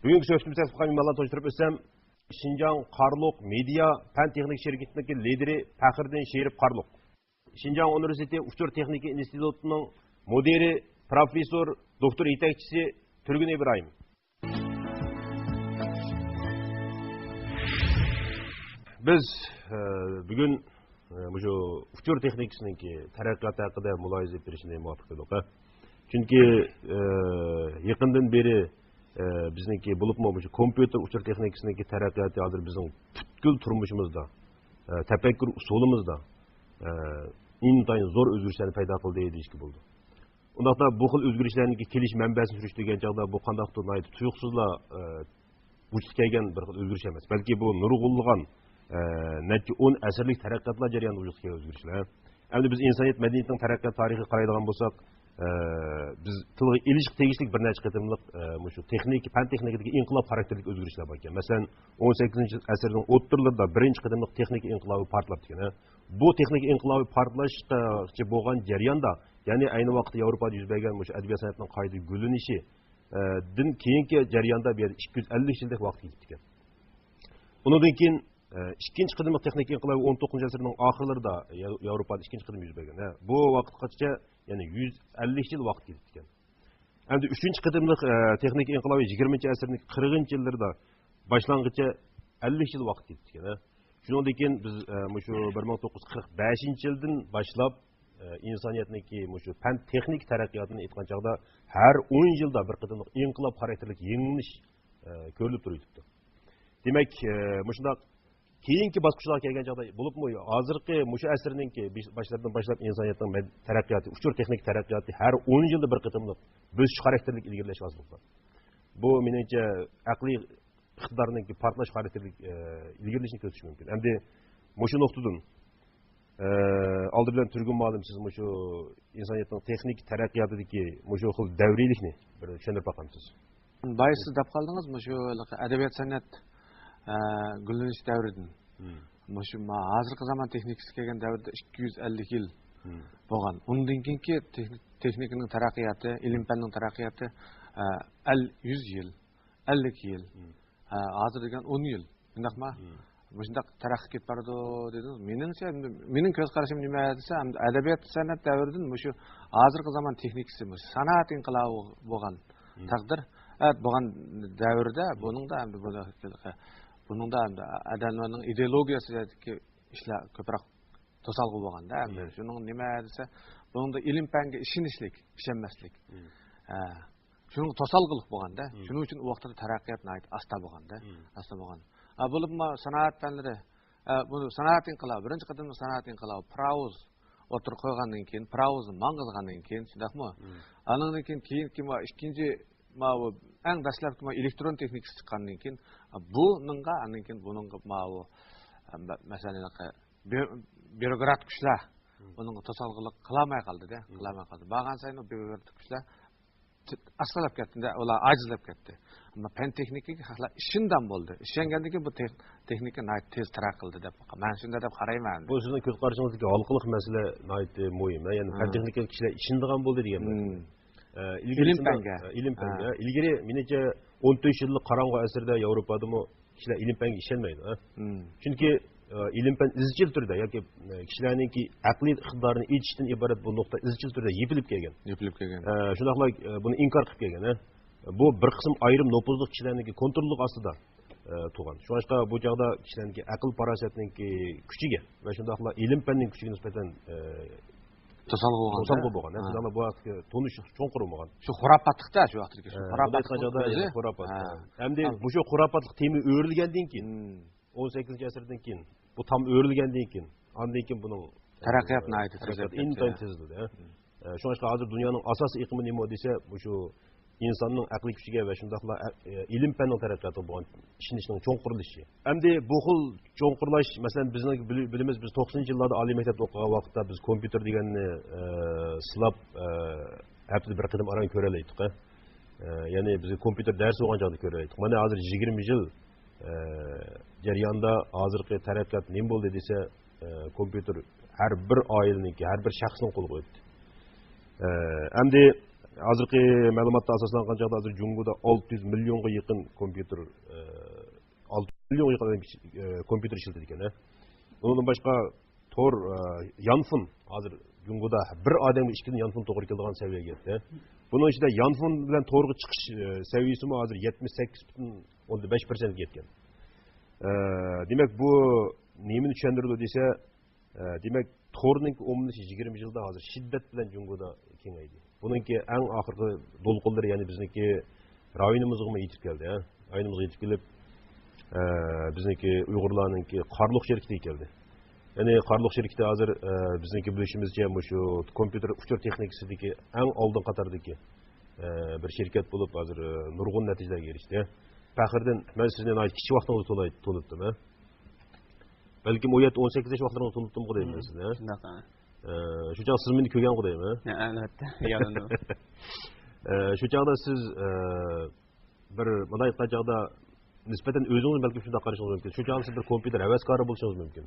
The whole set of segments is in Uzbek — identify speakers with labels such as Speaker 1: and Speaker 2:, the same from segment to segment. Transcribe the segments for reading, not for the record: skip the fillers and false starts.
Speaker 1: Бүгінгі сөзімізді қойған мала тойдырып өсем, Шинжаң Қарлық медиа пән техник шеркетіндегі лидері Пәқірден Шеріп Қарлық. Шинжаң университеті Учтор техника институтының модері, профессор, доктор етекшісі Түргін Ибраим. Біз бүгін Учтор техникасының тәрәққаты хақында мұлайза берішіне муафиқ болдық. Чүнки якындан бері bizniki bulupmu kompüter uçur texnikasındaki terakkiyatı hazır bizim tütkül turmuşumuzda, tefekkür usulumuzda intayın zor özgürlüklerini payda kıldı deyişki buldu. Ondaqda bu xil özgürlüklerin keliş mənbəsini sürüştürген çağda bu qandaqdır naydı tuyuqsuzla vücut kelgen bir xil özgürlük emas. Belki bu nurgulluğan netki 10 əsrlik terakkiyatlar jarayan vücut kelgen özgürlükler. Endi biz insaniyet medeniyetinin terakkiyat tarihi qaraydigan bolsak, biz tılgı ilişki tegişlik bir neçə qıtımlıq fen texnikadagi inqilab xarakterlik özgürlüklər var ekan. Məsələn, 18-ci əsrдің o'ttirlarida birinchi qıtımlıq texnik inqilobi portlab ekan. Bu texnik inqilobi portlashda bo'lgan jarayonda, ya'ni ayni vaqtda Yevropada yuz bergan adabiyot san'atining qayta gullanishi din keyingi jarayonda bu 250 yillik vaqt ketdi ekan. Undan keyin ikkinchi qıtımlıq texnik inqilobi 19-ci əsrning oxirlarida Yevropada ikkinchi qıtım yuz bergan. Bu vaqtgacha yani 150 yıl vaqt ketdi ekan. Endi 3-cü qıtımlıq texnik inqilobi 20-ci əsrin 40-cı illərdə başlanğıçça 50 yıl vaqt ketdi ekan. Şundan keyin biz şu 1945-ci ildən başlap insaniyyətdəki fen texnik tərəqqiyatını aytqan çağda hər 10 yılda bir qıtımlıq inqilab xarakterlik yeniləniş görülüb duruydu. Demək, şundaq keyinki basqıçlar kelgan çağda bulupmu hozirgi mushu asrninki başlardan başlap insoniyatning taraqqiyoti, uchur texnik taraqqiyoti har 10 yilda bir qitimliq bo'sish xarakterlik ilgirlash vazifasi. Bu menimcha aqliy iqtidorninki portlash xarakterlik ilgirlashni ko'rsatishi mumkin. Endi mushu nuqtadan oldi bilan turgun ma'lum siz mushu insoniyatning texnik taraqqiyotidagi mushu xil davriylikni bir tushuntirib boqamsiz.
Speaker 2: Bayı siz deb qoldingiz mushu adabiyot san'at Gülleniş devrinin. Hazırkı zaman teknikisi kelgan davrda 250 yıl bo'lgan. Undan keyingi texnikaning taraqqiyoti, ilm-fanning taraqqiyoti 100 yil, 50 yil. Hozir degan 10 yil. Bundaqmi? Bundaq taraqqi ketib boradi dedingiz. Meningcha, mening ko'z qarashim nima desa, adabiyot san'at davridan shu hozirgi zaman texnikasi, san'at inqilobi bo'lgan taqdir, bo'lgan davrda buning da bunun da adamların ideologiyasındaki işler köpürek tosalgı bo'lganda. Şunun nima desa, bunun da ilim-fanga işinishlik, işenmeslik. Şunun tosalgılık bo'lganda. Şunun için o vaqtda taraqqiyot asta bo'lganda, asta bo'lgan. Bo'libmi san'at fanlari, bu san'at inqilobi, birinchi qadamda san'at inqilobi, prouz o'tirib qo'ygandan keyin, prouzni mang'izgandan keyin, shundaqmi? Andan keyin ikkinchi en dastlabki elektron texnikasi chiqqandan keyin buningga andan keyin buningga masalan birokrat kuchlar buning to'salg'ilik qilmay qoldi-da, qilmay qoldi. Bo'lgan sayin birokrat kuchlar asqalab ketdi, ular ajizlab ketdi. Ammo fen texnikaga xalqlar ishundan bo'ldi. Ishongandan keyin bu texnika tez taraq qildi deb men shunday deb qarayman.
Speaker 1: Bu sizning ko'z qarashingizdagi halqiliq masala muhim. Ya'ni fen texnikaga kishilar ishonadigan bo'ldi degan.
Speaker 2: İlim-fanga.
Speaker 1: İlim-fanga. İlgari menimcha 14 yillik qarang'u asrda Yevropada kishilar ilim-fanga ishonmaydi. Chunki ilim-fan izchil turda yoki kishilarningki aqliy iqtidorini yetishdan iborat bu nuqta izchil turda yepilib kelgan. Shunaqla buni inkor qilib kelgan. Bu bir qism ayrim nopuzli kishilarningki kontrollik ostida tug'an. Shunga bu chog'da kishilarningki aql farosatningki kuchiga va shundaqla ilim-fanning kuchiga nisbatan
Speaker 2: tosalgı
Speaker 1: bo'lgan. Aslida bu vaqtga tonish cho'nqur bo'lgan.
Speaker 2: Shu xurapatlikda shu vaqtga shu
Speaker 1: xurapatlik. Endi bu shu xurapatlik temi o'rilgandan keyin 18 asrdan keyin bu tam o'rilgandan keyin, ondan keyin buning
Speaker 2: taraqqiyotni
Speaker 1: intayin tezladi. Shunga hozir dunyoning asosiy iqimi nima desa, shu insonning aqliy kuchiga va shundaqla ilm-fanning taraqqiyoti bo'lgan ishonishning cho'nqurilishi. Endi bu xil cho'nqurlash, masalan bizning bilimiz biz 90-yillarda oliy maktabda o'qigan vaqtda biz kompyuter deganni silab haftada bir qidim aran ko'ralaydik. Ya'ni biz kompyuter dars o'qigan chog'da ko'ralaydik. Mana hozir 20 yil jarayonda hozirgi taraqqiyot nima bo'ldi desa, kompyuter har bir oilaniki, har bir shaxsning qo'liga o'tdi. Endi Hazırki məlumatda asaslanğan çağda hazır Cumhurda 600 milyonga yakın kompüter 600 milyonga yakın kompüter işletildi ekan. Ondan başka tor yanfın hazır Cumhurda bir adamı işkin yanfın toğru keldiğin seviyeye geldi. Bunun içinde yanfın bilen toğru çıkış seviyesi mi hazır 78,5% yetken. Demek bu neyin düşündürdü dese demek torning omniş 20 yılda hazır şiddet bilen Cumhurda kengaydi. Bununki en ahırkı dolkulları yani bizdeki rayonumuzga mı yetip geldi ya. Rayonumuzga yetip gelip bizdeki Uygurlarınki Karlıq şirketi geldi. Yani Karlıq şirketi hazır bizdeki bilişimizce şu kompüter uçur texnikisideki en aldın Katardaki bir şirket bulup hazır nurgun neticelerge erişti. Pəxirdən mən sizden ait kiçik vaxtınızı tunuttum. Belki o 18 yaş vaxtlarını tunuttum qodayım mən sizden. Şu çağda siz meni kögen qodayım.
Speaker 2: Elbette. Yanında.
Speaker 1: Şu çağda siz bir mınday çağda nispeten özünüz belki şunda qarışınız mümkün. Şu çağda siz bir kompüter həvəskarı bolsanız mümkün.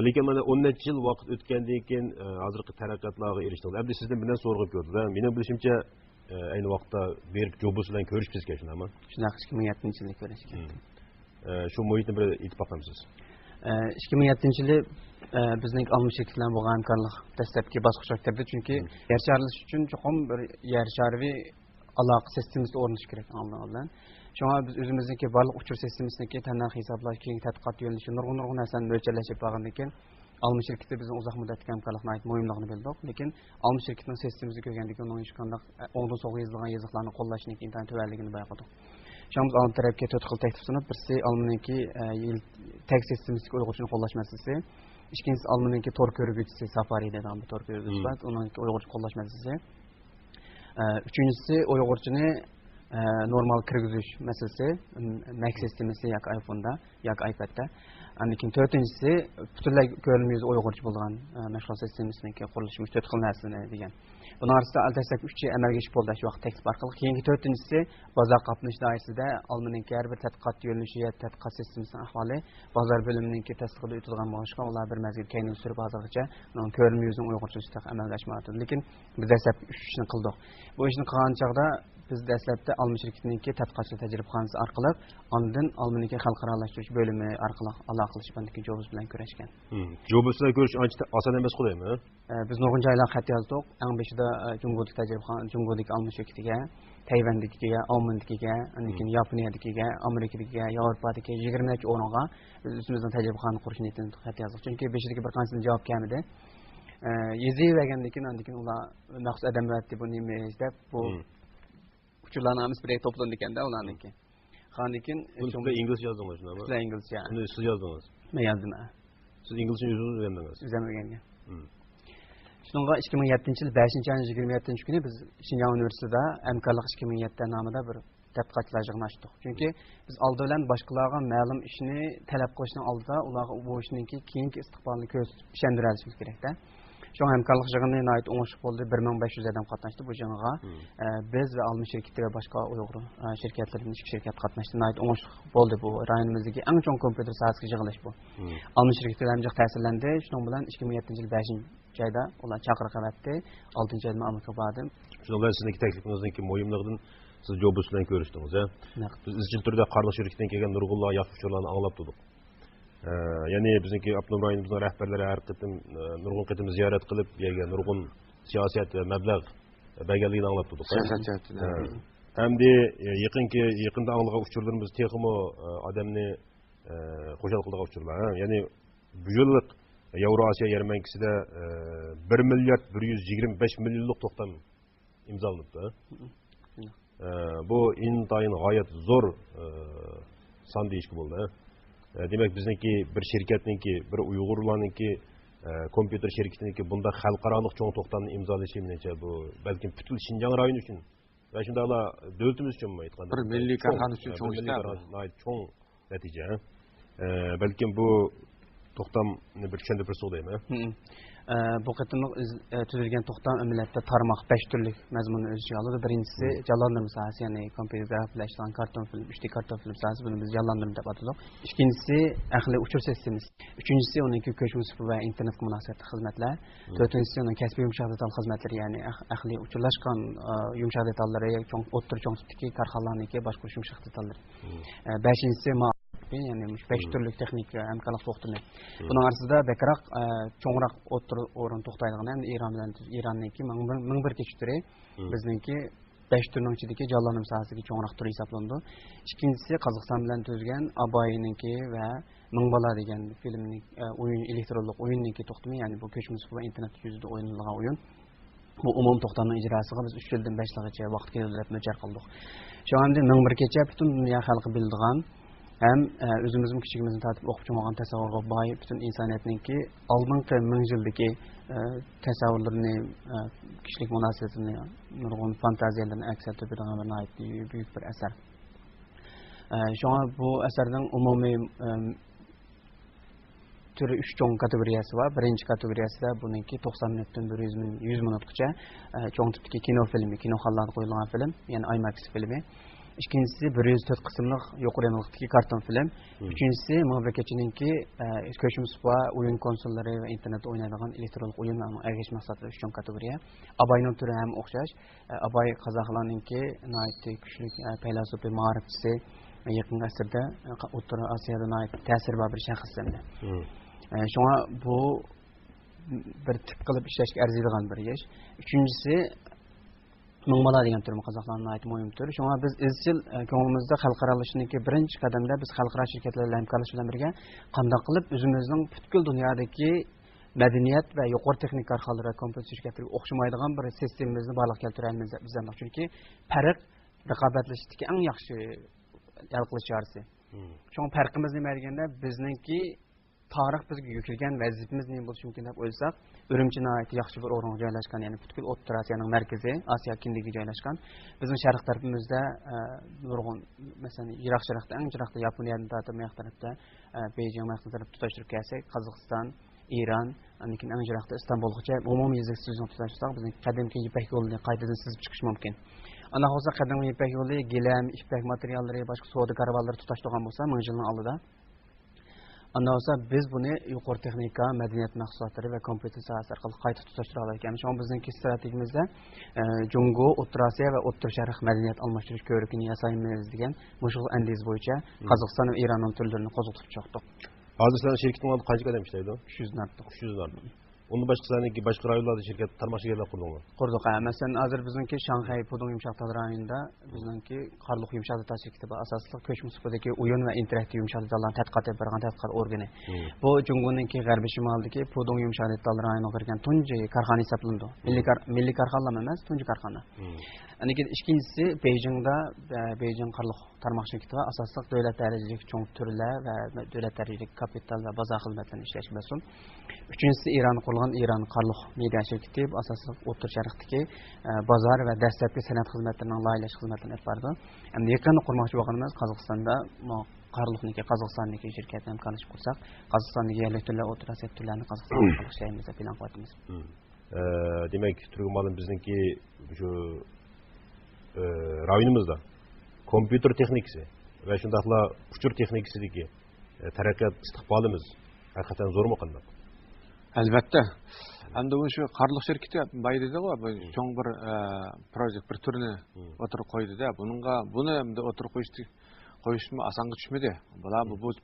Speaker 1: Lekin mana 10 yıl vaqt o'tgandan keyin hozirgi taraqqiyotlarga erishdingiz. Endi sizdan bilan so'rg'ib ko'rdi. Mening bilishimcha ayni vaqtda berib Jobs bilan ko'rishibsiz shundaymi?
Speaker 2: Shunaqa 2007-yilda ko'rishgan.
Speaker 1: Shu muhitni bir aytib boqamsiz.
Speaker 2: 2007-yili bizning almış şirketler bo'lgan hamkorlik dastlabki bosqichga kirdi, chunki yer sharilish uchun cho'qim bir yer shariy aloqa sistemasi o'rnatish kerak oldin. Şuna biz özümüzdeki barliq uçur sistemasındaki tənəx hesablaş, keyingi tədqiqat yönəlişi, nurgun nərsəni ölçərləşib bağlandığı üçün almış şirkəti bizim uzaq müddətli həmkarlıqına aid mühimliyini bildik. Lakin almış şirkətinin sistemimizi görgəndikdə onun heç qandaq ondan sonra yazılған yazıqlarını qollashning imkan tövəlligini bayqadik. Şuna biz alım tərəfə 4 xil təklif sunub, birisi alımınki tag sistemistik Uyğurçunu qollash məsələsi, ikincisi alımınki tor görgücüsü Safari dedən bir tor görgücüsü var, onun Uyğurçu qollash məsələsi. Üçüncüsü Uyğurçunu normal kirgizish meselesi Mac sistemisi yak iPhone'da yak iPad'da. Andikin dördüncüsü bütünlüğü görünmüyor Uygurca bulgan meşgul sistemisindeki kuruluşmuş dört xil narsani degan. Bunun arasında aldasak 3 amalga oshib bo'ldi shu vaqt tekst orqali. Keyingi dördüncüsü bozor qatnash doirasida almaniki har bir tadqiqot yo'nalishi ya tadqiqot sistemasining ahvoli bozor bo'limininki tasdiqida o'tilgan bo'lishqa ular bir mazgil keyingi surib hozirgacha uning ko'rinmayozning Uygurcha amalga oshmadi. Lekin biz dastlab 3 ishni qildik. Bu ishni qilgan chog'da biz dastlabda almış şirketiniki tadqiqotchi tajribaxonasi orqali ondan almaniki xalqaralashtirish bo'limi orqali aloqa qilish bandiki Jobs bilan ko'rishgan.
Speaker 1: Jobs bilan ko'rish ancha oson emas qo'ydimi?
Speaker 2: Biz nurg'un joylarga xat yozdik. Eng beshida Jumhuriyat tajribaxon Jumhuriyat almış şirketiga, Tayvandagiga, Almandagiga, andikin Yaponiyadagiga, Amerikadagiga, Yevropadagi 20 necha o'ringa biz o'zimizning tajribaxonani qurish niyatini xat yozdik. Chunki beshidagi bir qancha javob kelmadi. Yezivergandan keyin andikin ular maxsus adamlar deb uni deb bu uçurlarımız bir toplandı kendi olanınki. Kandikin
Speaker 1: Bunu İngilizce yazdınız şuna mı?
Speaker 2: Size İngilizce.
Speaker 1: Bunu siz yazdınız.
Speaker 2: Ben yazdım ha.
Speaker 1: Siz İngilizce yüzünüzü öğrendiniz.
Speaker 2: Öğrendim. Şununla 2007 yıl 5. ayın 27. günü biz Şinjan Üniversitesi'de Emkarlık 2007 namında bir tədqiqatçılarını açdıq. Çünki biz aldı bilan başqalarga ma'lum ishni talab qilishning oldida ularga bu ishninki keyingi istiqbolini ishontirishimiz kerak-da. Şu hamkarlık yığınına ait 10 oldu. 1500 adam katlaştı bu yığınğa. Biz ve almış şirketi ve başka Uygur şirketlerinin iki şirket katlaştı. Ait 10 oldu bu rayonumuzdaki en çok kompüter sahası yığılış bu. Almış şirketler amcak təsirləndi. Şunun bilan 2007 yıl 5. ayda ular çağırıq etti. 6. ayda Amerika bardı.
Speaker 1: Şunun bilan sizdeki təklifinizdenki moyumluğundan siz Jobs bilan görüşdünüz ha? Biz izchil turda Karlıq şirketinden kelgan nurg'unlar yaxshi uçurlarni anglab turdik. Yani bizimki Abdunum rayonumuzun rəhbərləri hər qitim nurgun qitim ziyaret qilib, yerga nurgun siyosat və məbləğ bəgəliyini anglab turdik. Hem de yaqında anglagan uçurlarımız texmo adamni qo'shal qilgan uçurlar. Yani bu yıllık Evrasiya yarmankisida 1 milyard 125 milyonluq to'xtam imzolanibdi. Bu intayin g'oyat zo'r son deyishga bo'ldi. Demek bizdeki bir şirketninki, bir Uygurlarninki, kompüter şirketinki bunda xalqarалық çoğun toxtamını imzalaşı menimce bu belki bütün Şinjan rayonu için ve şimdi ala devletimiz için mi aytqanda?
Speaker 2: Bir milli karxana üçün çoğun
Speaker 1: çoğun netice. Belki bu to'xtamni bir tushuntirib bersa deymi?
Speaker 3: Bu qatımlıq tüzülgen toxtam əməliyyatda tarmaq 5 türlük məzmunu öz içine alır. Birincisi canlandırma sahəsi, yəni kompüter qrafikləşdirilən karton film, 3D karton film sahəsi, bunu biz canlandırma deb atırıq. İkincisi əxli uçur sistemisi. Üçüncüsü onunki köçmə sıfır və internet kommunikasiya xidmətlər. Dördüncüsü onun kəsbi yumşaq detal xidmətləri, yəni əxli uçurlaşqan yumşaq detalları, o'ttir cho'ng tipdagi karxanalarniki boshqa yumşaq detallar. Beşincisi yani 5 türlük texnik imkoniyat to'xtami. Buning arsida bekroq cho'ngroq o'tir o'rin to'xtaydigan ham İranniki 1001 keçtiri bizningki 5 turning ichidagi jonlanma sohasiga cho'ngroq tur hisoblanadi. Ikkinchisi Qozog'iston bilan tuzgan Abayninki va Mingbala degan filmning o'yin elektronlik o'yinniki to'xtami, ya'ni bu ko'chmas va internet yuzida o'yinlangan o'yin. Bu umum to'xtamning ijrosiga biz 3 yildan 5 yilgacha vaqt keldi deb mo'jar qildik. Shu anda 1001 kecha butun dunyo xalqi bildigan hem özümüzün küçüğümüzün tatip okup olgan tasavvurga boy bütün insaniyetninki aldınki 1000 yıldaki tasavvurlarını, kişilik münasebetini, nurgun fantaziyelerini ekseltip bir ait büyük bir eser. Şu an bu eserden umumi türü 3 çoğun kategoriyası var. Birinci kategoriyası da bununki 90 minuttan 100 minutgacha çoğun tipdeki kino filmi, kino hallarda koyulan film, yani IMAX filmi. İkincisi 104 kısımlık yukarı yanılıktaki karton film. Üçüncüsü muhabbetçininki köşmüs var, oyun konsolları ve internet oynayacağın elektronik oyun ama ergeç maksatlı 3 kategoriye. Abay'ın türü hem okşaş. Abay Kazaklarınki ait küçük peylasopı, marifçisi yakın asırda Orta Asya'da ait tesir var bir şahıs demde. Şuna bu bir tip kılıp işleşik erziydiğen bir iş. Üçüncüsü Mingbala degan tür Qozog'istonning ait muhim turi. Shunga biz izchil ko'nglimizda xalqaralashishninki birinchi qadamda biz xalqaro shirkatlar bilan hamkorlash bilan birga qanday qilib o'zimizning butkul dunyodagi madaniyat va yuqori texnik korxonalar va kompyuter shirkatlariga o'xshamaydigan bir sistemamizni barliqqa keltiramiz bizlar. Chunki farq raqobatlashishdagi eng yaxshi hal qilish chorasi. Shunga farqimiz nima deganda bizningki tarix bizga yukilgan vazifamiz nima bo'lishi mumkin deb o'ylasak, Urumchining ait yaxshi bir o'ringa joylashgan, ya'ni butkul O'rta Osiyoning markazi, Osiyo kindigiga joylashgan. Bizning sharq tarafimizda nurg'un, masalan, Iroq sharqda, eng jiroqda Yaponiyadan tortib, bu tarafda Beijing tarafga tutashtirib kelsak, Qozog'iston, Iran, lekin eng jiroqda Istanbulgacha umumiy yuzasiz tutashtirsak, bizning qadimki Ipak yo'lini qaytadan sizib chiqish mumkin. Ana bo'lsa qadimgi Ipak yo'li gilam, ipak materiallari, boshqa savdo karvonlari tutashtirgan bo'lsa, 1000 yilning oldida Ondan sonra biz bunu yukarı texnika, medeniyet mahsulotları ve kompüter sahası orqali qayta tutashtıra olamiz. Yani şu an bizning strategiyamizda Jungo, O'rta Osiyo va O'rta Sharq madaniyat almashtirish ko'rikini yasaymiz degan mushul andiz bo'yicha Qozog'iston va Eronning turlarini qo'zg'atib chiqdik.
Speaker 1: Hozir sizlarning shirkating oldi qancha qadam ishlaydi?
Speaker 3: 300 dan ortiq.
Speaker 1: 300 dan. Onun başkalarınki başka rayonlarda şirket tarmak şirketler kurdunuz.
Speaker 3: Kurduk. Mesela hazır bizimki Şanghay Pudong Yumşak Detal rayonunda bizimki Qarluq Yumşak Detal şirketi var. Asaslı köçmüş sıfırdaki oyun ve interaktif yumşak detallarını tədqiqat edip barğan tədqiqat organı. Bu Jungo'nunki G'arbiy shimaldagi Pudong Yumşak Detal rayonuna kirgan tunji karxana hisoblanadi. Milliy karxana emas, tunji karxana. İkincisi Beijing Qarluq tarmaq şirketi var. Asaslı davlat dərəcəlik çoğ türlər və davlat dərəcəlik kapital və bazar xidmətlərini işləş məsul. Üçüncüsü İran Qarluq media şirketi asaslı O'rta Sharqdagi bozor va dastlabki san'at xizmatlarining loyihalash xizmatini olib bordi. Endi yaqinda qurmoqchi bo'lganimiz Qozog'istonda Qozog'istonniki shirkat bilan hamkorlashib qursak, Qozog'istondagi yerlik turlar, O'rta Osiyo turlarini Qozog'istonga qilishlaymiz deb plan qilyapmiz.
Speaker 1: Demak, turg'unmalim bizniki shu rayonimizda kompüter texnikasi va shundaqla uçur texnikasidagi taraqqiyot istiqbolimiz haqiqatan zo'rmi qanday?
Speaker 2: Albatta. Endi bu şu Qarluq şirketi baydida var. Çoğun bir proje bir türünü oturup koydu da. Bunu endi oturup koyuşmu asanga düşmedi.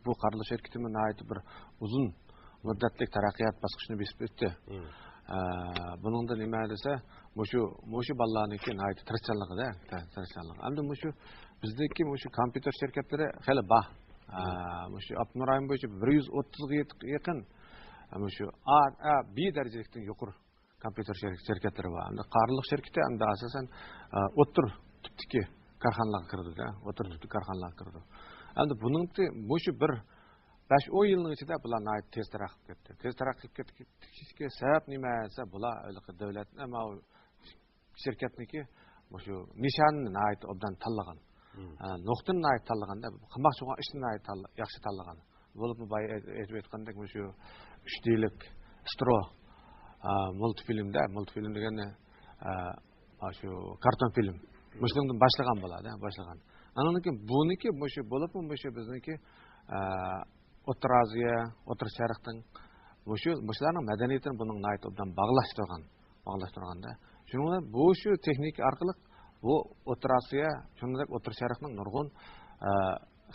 Speaker 2: Bu Qarluq şirketimin ait bir uzun müddetlik taraqqiyot bosqichini besib o'tdi. Bunun da nima desa, mushu ballarniki ait tirishchanligi da, tirishchanligi. Endi mushu bizdeki mushu kompüter şirketlari hali bor. Mushu Abnur rayon bo'yicha 130 ga yaqin şu B derecelikten yukarı kompüter şirketleri var. Qarluq şirketi anda asasen otur tipteki karxanalarga kirdi da, otur tipteki karxanalarga kirdi. Endi bunun şu bir 5-10 yılın içinde bular ait tez taraqqi ketdi. Tez taraqqi ketishga sabab nima desa, bular davlatning ama şirketniki şu nishonni obdan tanlagan. Nuqtani ait tanlaganda qilmoqchi bo'lgan ishni yaxshi tanlagan. bo'lib boya aytib aytgandek shu 3D'lik stro multfilm degani shu karton film mushundan boshlagan bo'ladi, boshlagan. Andan keyin buniki shu bo'lib shu bizniki O'rta Osiyo, O'rta Sharqning shularning madaniyatini buning obdan bog'lashtirganda. Shuningdek bu shu texnik orqali bu O'rta Osiyo, shuningdek O'rta Sharqning nurg'un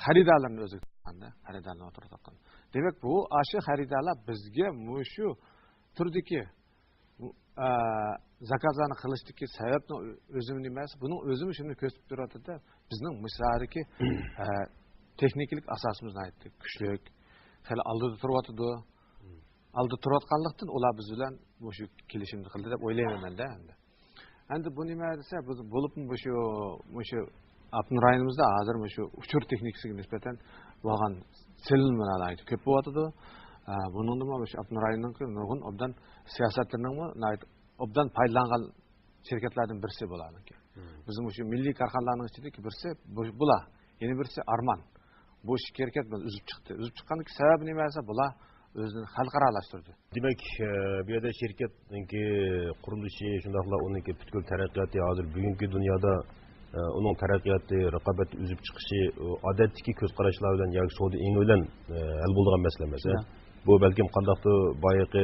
Speaker 2: xaridorlarni o'ziga tutganda, xaridorlarni o'tirtgan. Demak, bu aşı xaridorlar bizga shu turdagi zakazlarni qilishdagi sababni o'zim emas, buning o'zimi shuni ko'rsatib turadi-da, bizning misladagi texniklik asosimizni aytdi, kuchlik, hali oldida turyotdi. Aldı turayotganlikdan ular biz bilan shu kelishimni qildi deb o'ylayman-da endi. Endi bu nima desa, biz bo'libmi shu Apın rayonimizda hozir shu uchur texnikasiga nisbatan bo'lgan selinmalar ko'p bo'lyapti. Buningda shu Apın rayonining nurg'un obdan siyosatlarning obdan foydalangan shirkatlardan birisi bo'ladi. Bizim shu milliy korxonalarning ichidagi birisi bular, yana birisi Arman. Bu shirkat bilan uzib chiqdi. Uzib chiqqanning sababi nima esa bular o'zini xalqaralashtirdi.
Speaker 1: Demak, bu yerda shirkatning qurilishi, shundaqla uning butkul taraqqiyoti hozir bugungi dunyoda onun taraqqiyoti, raqobat uzib chiqishi odatdagi ko'z qarashlar bilan yoki savdo eng bilan hal bo'lgan masala emas. Bu balkim qandaqdir boyaqi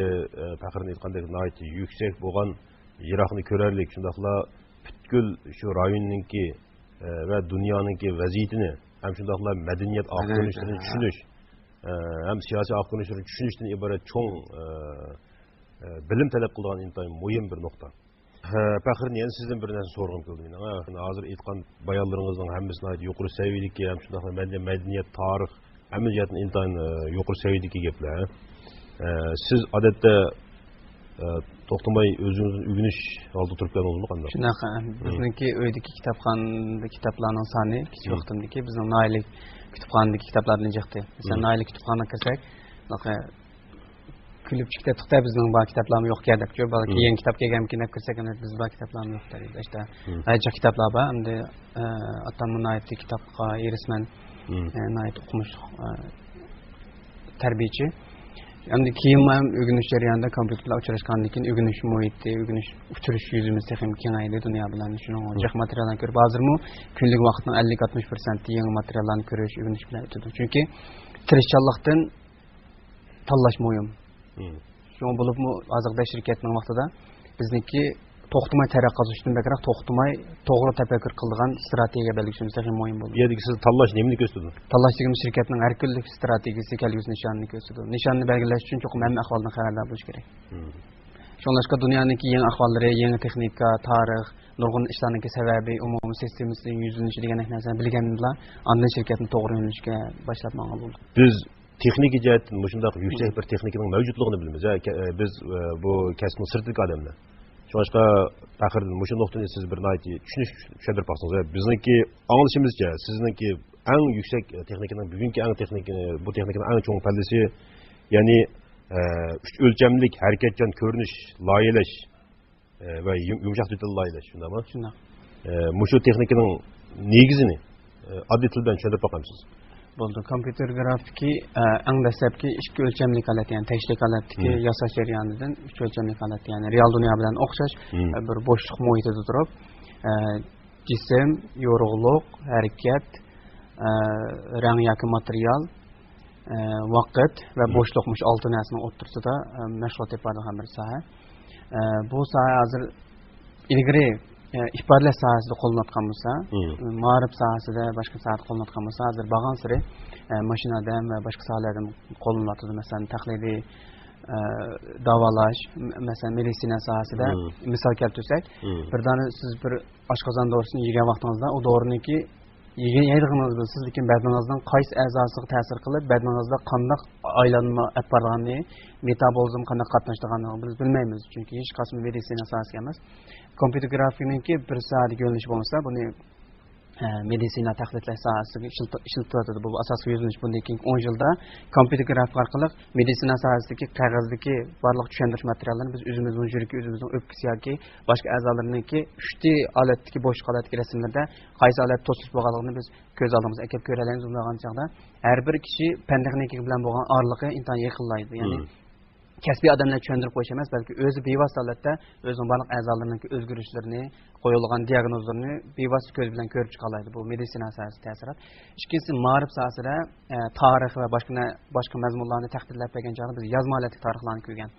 Speaker 1: Faxrning aytgandek nihoyat yuksak bo'lgan yiroqni ko'rarlik, shundaqla butkul shu rayonningki va dunyoningki vaziyatini ham shundaqla madaniyat aqlonishini tushunish hem siyasi aqlonishini tushunishdan iborat cho'ng bilim talab qilgan intayin muhim bir nokta. Faxrni yani sizden bir narsa sorgum keldi meni. Hozir aytgan bayonlaringizning hammasini yuqori saviyadagi ham shundaqla madaniyat, tarix hamma jihatdan intayin yuqori saviyadagi gaplar. Siz odatda to'xtamay o'zingizni o'rganish oldida turib keldingizmi qanday?
Speaker 3: Shunaqa. Bizniki uydagi kitoblarning soni kichik vaqtimdagi bizning noyalik kitobxonadagi kitoblardan chiqdi. Masalan, noyalik kitobxonaga kirsak, kulib chiqdi to'xta bizning bu kitoblarimiz yo'q deb ko'p balki yangi kitob kelganmikin deb kirsak biz bu kitoblarimiz yo'q deydi. İşte ayca kitoblar bor. Endi atamning noyatli kitobga erisman. Noyat o'qumuş tarbiyachi. Endi keyin ham o'rganish jarayonida kompyuter bilan uchrashgandan keyin o'rganish muhiti, o'rganish uchirish yuzimiz ham kengaydi dunyo bilan. Shuning o'xshash materiallarni ko'rib, hozirmi kunlik vaqtning 50-60% yangi materiallarni ko'rish, o'rganish bilan o'tadi. Chunki tirishchanlikdan tanlash muhim. Şunu bulup mu azıqda şirketinin vaqtida bizniki to'xtamay taraqqat qilishdan bakroq to'xtamay to'g'ri tafakkur qilgan strategiya belgilashimiz ham muhim bo'ldi.
Speaker 1: Yerdagi siz tanlash nimani ko'rsatdi?
Speaker 3: Tanlash degan shirkatning har kunlik strategiyasi kelgusi nishonini ko'rsatdi. Nishonni belgilash uchun cho'qim hamma ahvoldan xabardor bo'lish kerak. Shunlashqa dunyodagi yangi ahvollari, yangi texnika, tarix, nurg'un ishlarning sababi, umumiy sistemasining yuzlanishi degan narsani bilganlar, ondan shirkatni to'g'ri yo'nalishga boshlab ma'qul bo'ldi.
Speaker 1: Biz texnik jihatdan shunday yuksak bir texnikaning mavjudligini bilamiz. Biz bu kasbning sirtidagi odamlar. Şunaqa Faxrdan shu nuqtani siz bir nayti tushuntirib bersangiz. Bizniki anglashimizcha sizniki eng yuksak texnikaning bugungi eng bu texnikaning eng cho'ng pallasi, ya'ni uch o'lchamlik harakatchan ko'rinish, loyihalash va yumshoq detal loyihalash, shundaymi?
Speaker 3: Shunday.
Speaker 1: Shu texnikaning negizini oddiy til bilan tushuntirib bersangiz.
Speaker 3: Bo'ldi. Kompüter grafiki eng dastlabki ikki o'lchamlik holat, ya'ni tekshlik holatdagi yasash jarayonidan uch o'lchamlik holat, ya'ni real dunyo bilan o'xshash bir bo'shliq muhitida turib, jism, yorug'lik, harakat, rang yoki material, vaqt va bo'shliqmish olti narsani o'rtasida mashg'ulot tepadigan bir soha. Bu soha hozir ilgari ifodalash sohasida qo'llanilgan bo'lsa, ma'rif sohasida, boshqa sohada qo'llanilgan bo'lsa, hozir bag'on siri mashinadan va boshqa sohalardan qo'llaniladi. Masalan, tahliliy davolash, masalan, meditsina sohasida misol keltirsak, birdan siz bir oshqozon dorisini yegan vaqtingizda u doriniki yeydiğiniz siz lekin bedeninizden qaysi a'zosiga ta'sir qilib, bedeningizda qanday aylanma olib borganini, metabolizm qanday qatnashganini biz bilmaymiz. Chunki hech qanday meditsina sohasiga emas. Kompüter grafikiningki bir soatlik yo'nalish bo'lsa, buni meditsina tahlillar sohasiga ishlatiladi. Bu asosiy yo'nalish. Bundan keyin 10 yilda kompyuter grafik orqali meditsina sohasidagi qog'ozdagi barliq tushuntirish materiallarini biz o'zimizning yuragi, o'zimizning o'pkasi yoki boshqa a'zolarniki 3D olatdagi bo'sh holatdagi rasmlarda qaysi olat to'silib bo'lganligini biz ko'z oldimizga kelib ko'ra olamiz. Bundan chog'da har bir kishi fan texnika bilan bo'lgan orliqi intan yaqinlaydi. Ya'ni kasbiy odamlar tushuntirib qo'yish emas, balki o'zi bevosita holatda o'zining barliq a'zolarining o'zgarishlarini, qo'yilgan diagnozlarni bevosita ko'z bilan ko'rib chiqa oladi. Bu meditsina sohasida ta'sirat. Ikkinchisi ma'rif sohasida tarix va boshqa mazmunlarni tahlillab bergan chog'da biz yozma holatdagi tarixlarni ko'rgan.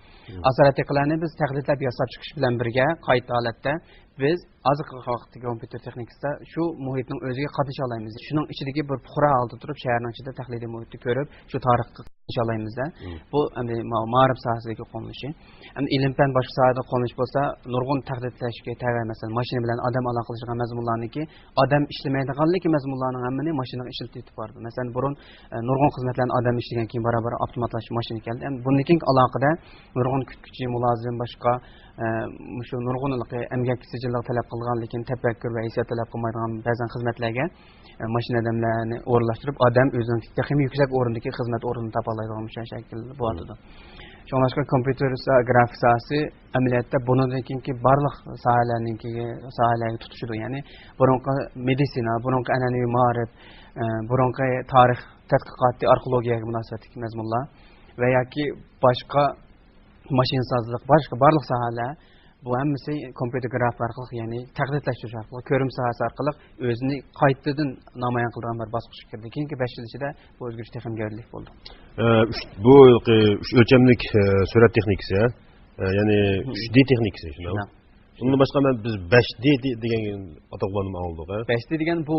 Speaker 3: Asoratlarni biz tahlillab yasab chiqish bilan birga qayta holatda biz hozirgi vaqtdagi kompyuter texnikasida shu muhitning o'ziga qatnasha olamiz. Shuning ichidagi bir puhra oldi turib shaharning ichida tahliliy muhitni ko'rib, shu tarixga qatnasha olamiz. Bu endi ma'rif sohasidagi qo'llanilishi. Endi ilm-fan boshqa sohada qo'llanilish bo'lsa, nurg'un tahlillashga tayyor, masalan, mashina bilan odam aloqalashgan mazmunlarniki, odam ishlamaydiganligi mazmunlarning hammani mashinaga ishlatib bordi. Masalan, burun nurg'un xizmatlarni odam ishlagan keyin barobar avtomatlash mashina keldi. Endi bundan keyin aloqada nurg'un kutkuchi, mulozim, boshqa shu nurg'un emgak sijillik talab qilgan, lekin tafakkur va hissiyot talab qilmaydigan ba'zan xizmatlarga mashina odamlarni o'rinlashtirib, odam o'zining texnik yuksak o'rindagi xizmat o'rnini topa oladigan shakl bo'ladi. Shuningdek, kompyuter grafik sohasi amaliyotda bundan keyingi barliq sohalarga tutishdi. Ya'ni burunqi meditsina, burunqi an'anaviy ma'rif, burunqi tarix tadqiqoti, arxeologiyaga munosabatli mazmunlar va yoki boshqa mashinsozlik, boshqa barliq sohalar bu hammasi kompyuter grafik orqali, ya'ni tahlillashtirish orqali, ko'rim sohasi orqali o'zini qaytadan namoyon qilgan bir bosqich kirdi. Keyingi 5 yil ichida bu o'zgarish texnik gavdalik bo'ldi.
Speaker 1: Bu 3 o'lchamlik surat texnikasi, ya'ni 3D texnikasi shuni. Bundan boshqa biz 5D degan ataqlarni oldik.
Speaker 3: 5D degan bu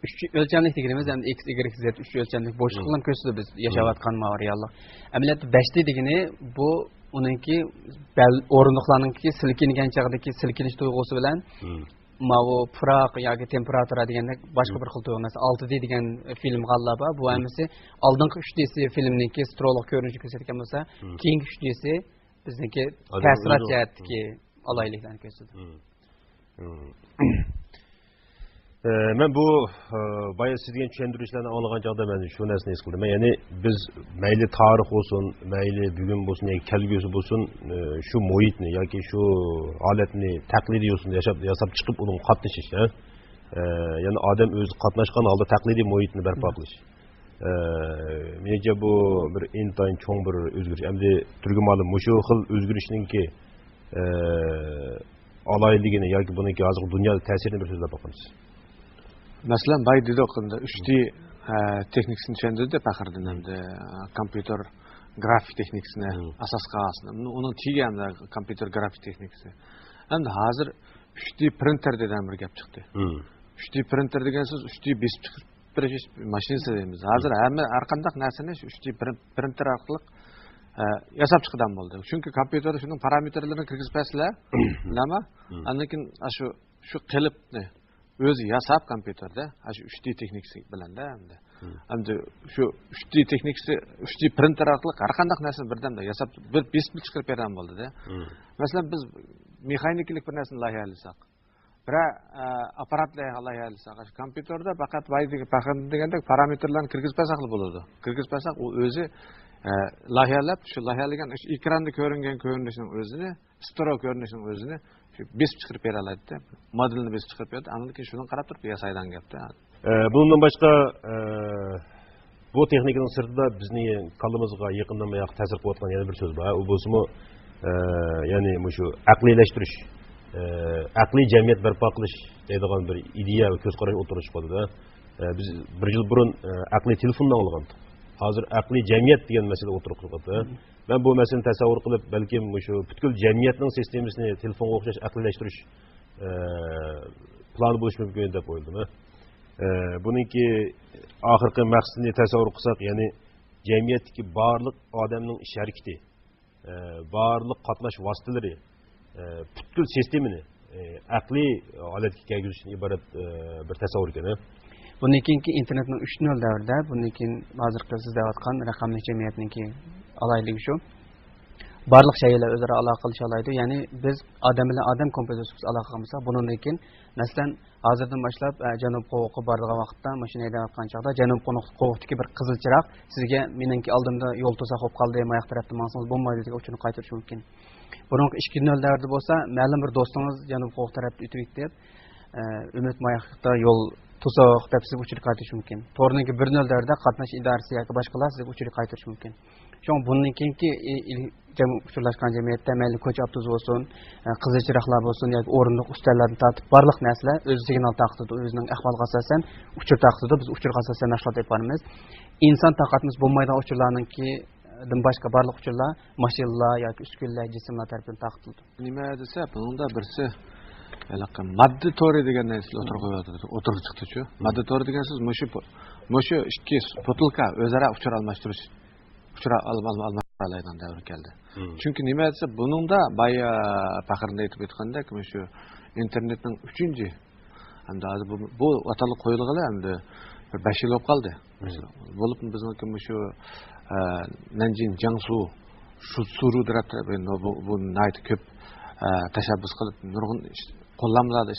Speaker 3: 3 o'lchamlik deganimiz, ya'ni x, y, z 3 o'lchamlik bo'shliqlarni ko'rsatadi biz yashayotgan reallik. Amaliyotda 5D degani bu uningki o'rindiqlarninki silkingan chog'dagi silkinish tuyg'usi bilan mavu puroq yoki temperatura degandek boshqa bir xil tuyg'u. 6D degan film g'allaba bu hammasi oldingi 3D'si filmniki strolog ko'rinishi ko'rsatgan bo'lsa, keyingi 3D'si bizniki ta'sirat jihatdagi alayliklarni ko'rsatadi.
Speaker 1: Men bu bayağı sizden tushuntirishlarni olgan chog'da men shu narsani his qildim. Ya'ni biz mayli tarix bo'lsin, mayli bugun bo'lsin, yoki kelgusi bo'lsin, shu muhitni yoki shu holatni taqlidiy yo'sinda yasab chiqib uning qatnashish, ya'ni odam o'zi qatnashgan holda taqlidiy muhitni barpo qilish. Menimcha bu bir intayin cho'ng bir o'zgarish. Endi turg'umali shu xil o'zgarishninki alayligini yoki buniki hozirgi dunyoda ta'sirini bir so'zlab boqamiz.
Speaker 2: Masalan, bayda o'qindi 3D texnikasini tushuntirdi Faxriddin hamda kompyuter grafik texnikasini asos qilgan. Uning tiganda kompyuter grafik texnikasi. Endi hozir 3D printer degan bir gap chiqdi. 3D printer degan so'z 3D besib chiqib berish mashinasi deymiz. Hozir hamma har qanday narsani 3D printer orqali yasab chiqdan bo'ldi. Chunki kompyuterda shuning parametrlarini kirgizpasizlar, bilami? Andan keyin shu qilibni o'zi yasab kompyuterda shu 3D texnikasi bilanda hamda shu 3D texnikasi 3D printer orqali har qanday narsani birdamda yasab bir besib chiqarib bergan bo'ldi-da. Masalan, biz mexaniklik bir narsani loyihalasak, bir apparatlar loyihalasak, kompyuterda faqat degandek parametrlarni kirgizpasak bo'ladi. Kirgizpasak u o'zi loyihalab, shu loyihalagan ekranda ko'ringan ko'rinishning o'zini, strok ko'rinishning o'zini besib chiqarib bera oladi-da. Modelni besib chiqarib beradi. Andan keyin shuni qarab turib yasaydan gapda.
Speaker 1: Bundan boshqa bu texnikaning sirtida bizni qalbimizga yaqindan-yaq ta'sir qilayotgan yana bir so'z bor. U bo'lsa-mu, ya'ni shu aqliylashtirish, aqliy jamiyat barpo qilish deydigan bir ideya va ko'z qarash o'tirish bo'ldi-da. Biz bir yil burun aqliy telefondan olgandik. Hozir aqliy jamiyat degan masala o'tirib qo'yildi. Ben bu meseleni tasavvur qilib, balkim şu butkul jamiyatning sistemasini telefonga o'xshash aqllashtirish plani bo'lishi mumkin deb o'yladim. Buningki oxirgi maqsadini tasavvur qilsak, ya'ni jamiyatdagi barliq odamning ish harakati, barliq qatnash vositalari, butkul sistemani aqliy holatga keltirishdan iborat bir tasavvur ekan.
Speaker 3: Bundan keyingi internetning 3.0 davrida, bundan keyin hozirgi siz deyotgan raqamli jamiyatningki alayligi shu. barliq şeyler özara aloqa qilisha oladi. Ya'ni biz odam bilan odam kompyutersiz aloqa qilsak, bundan keyin masalan hozirdan boshlab Janub qo'g'i borgan vaqtda mashina haydayotgan chog'da Janub qo'g'idagi bir qizil chiroq sizga meningki oldimda yo'l to'saq bo'lib qoldi, oyoq tarafdan mangsangiz bo'lmaydi degan uchun qaytarish mumkin. Bunun 2.0'larda bo'lsa, ma'lum bir do'stingiz Janub qo'g'i tarafda o'tib deb Ümit Mayaqda yo'l to'saq deb sizga uchirib qaytarish mumkin. To'g'riniki 1.0'larda qatnash idorasi yoki boshqalar sizga uchirib qaytarish mumkin. Şoň bundan keyinki uchurlashgan jamiyatda mayli ko'cha avtobus bo'lsin, qizil chiroqlar bo'lsin yoki o'rindiq ustallardan tortib barliq narsalar o'z signal taqtidi, o'zining ahvoliga asosan uchur taqtidi. Biz uchurga asosan mashg'ulot yapamiz. İnsan taqatimiz bo'lmaydigan uchurlarninki dan boshqa barliq uchurlar mashinalar yoki uskunlar, jismlar tarafidan taqtildi.
Speaker 2: Nima desa, bunda birsi maddi to'ri degan narsa o'tirib chiqdi-ku. Maddi to'ri degan so'z mushu ikki potilka o'zaro uchur almashtirish uchura almaydigan davr keldi. Chunki nima desa, buningda baya faqirni aytib o'tgandek, shu internetning 3-chi hamda bu atalib qo'yilg'ili hamda 5 yil bo'lib qoldi. Bo'lib bizniki shu Nanjing, Jiangsu, Suru tarafda bu nayt ko'p tashabbus qilib nurg'un qo'llanmalarda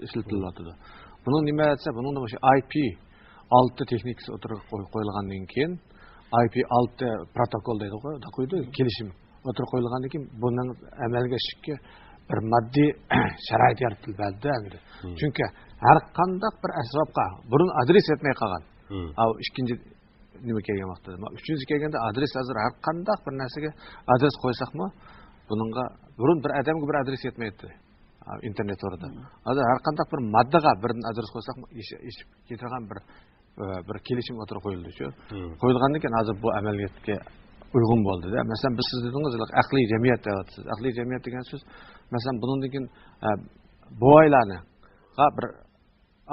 Speaker 2: ishlatilyapti. Buni nima desa, buningda shu IP6 texnikasi o'tirib qo'yilgandan keyin IP6 protokol deydi, kelishim o'tirib qo'yilgandan keyin bundan amalga oshishga bir moddiy sharoit yaratildi endi. Chunki har qanday bir asbobga burun adres yetmay qolgan. Ikkinchi nima kelgan vaqtda, uchinchi kelganda adres hozir har qanday bir narsaga adres qo'ysakmi, buningga burun bir odamga bir adres yetmaydi. internet orada. Hozir har qanday bir moddaga bir adres qo'ysak, ish ketirgan bir kelishim o'tirib qo'yildi-ku. Qo'yilgandan keyin hozir bu amaliyotga uyg'un bo'ldi-da. Masalan, biz siz dedingiz, aqliy jamiyat deyapsiz. Aqliy jamiyat degan so'z, masalan, bundan keyin bu oilani bir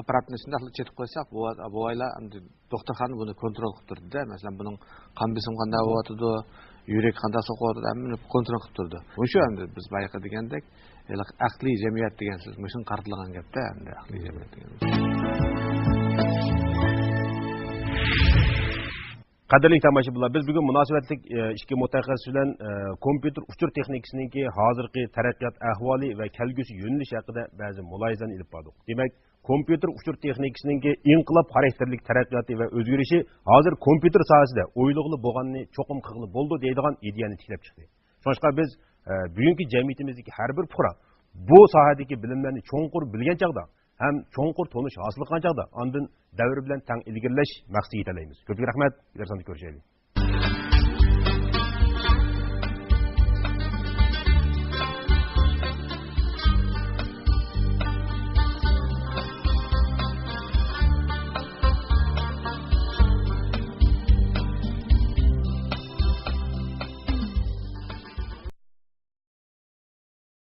Speaker 2: apparatni shunday chetib qo'ysak, bu oila doktorxona buni kontrol qilib turdi-da. Masalan, buning qon besimi qanday bo'lyapti, yurak qanday so'qyapti, hammani kontrol qilib turdi. O'sha endi biz bayaqa degandek, aqliy jamiyat degan so'z mushin qartilgan gapda, endi aqliy jamiyat degan.
Speaker 1: Qadrli tomoshabinlar, biz bugun munosabatlik ikki mutaxassis bilan kompyuter uchur texnikasiningki hozirgi taraqqiyot ahvoli va kelgusi yo'nalish haqida ba'zi mulohazalarni ilib bordik. Demak, kompyuter uchur texnikasiningki inqilob xarakterlik taraqqiyoti va o'zgarishi hozir kompyuter sohasida o'yliqli bo'lganini cho'qim qilib bo'ldi deydigan ideyani tiklab chiqdi. Shuningdek biz bugungi jamiyatimizdagi har bir fuqaro bu sohadagi bilimlarni cho'nqur bilgan chog'da ham cho'nqur tonish hosil qilgan chog'da ondan davr bilan tang ilgirlash maqsadiga yetalaymiz. Ko'p rahmat, yarasani ko'rishaylik.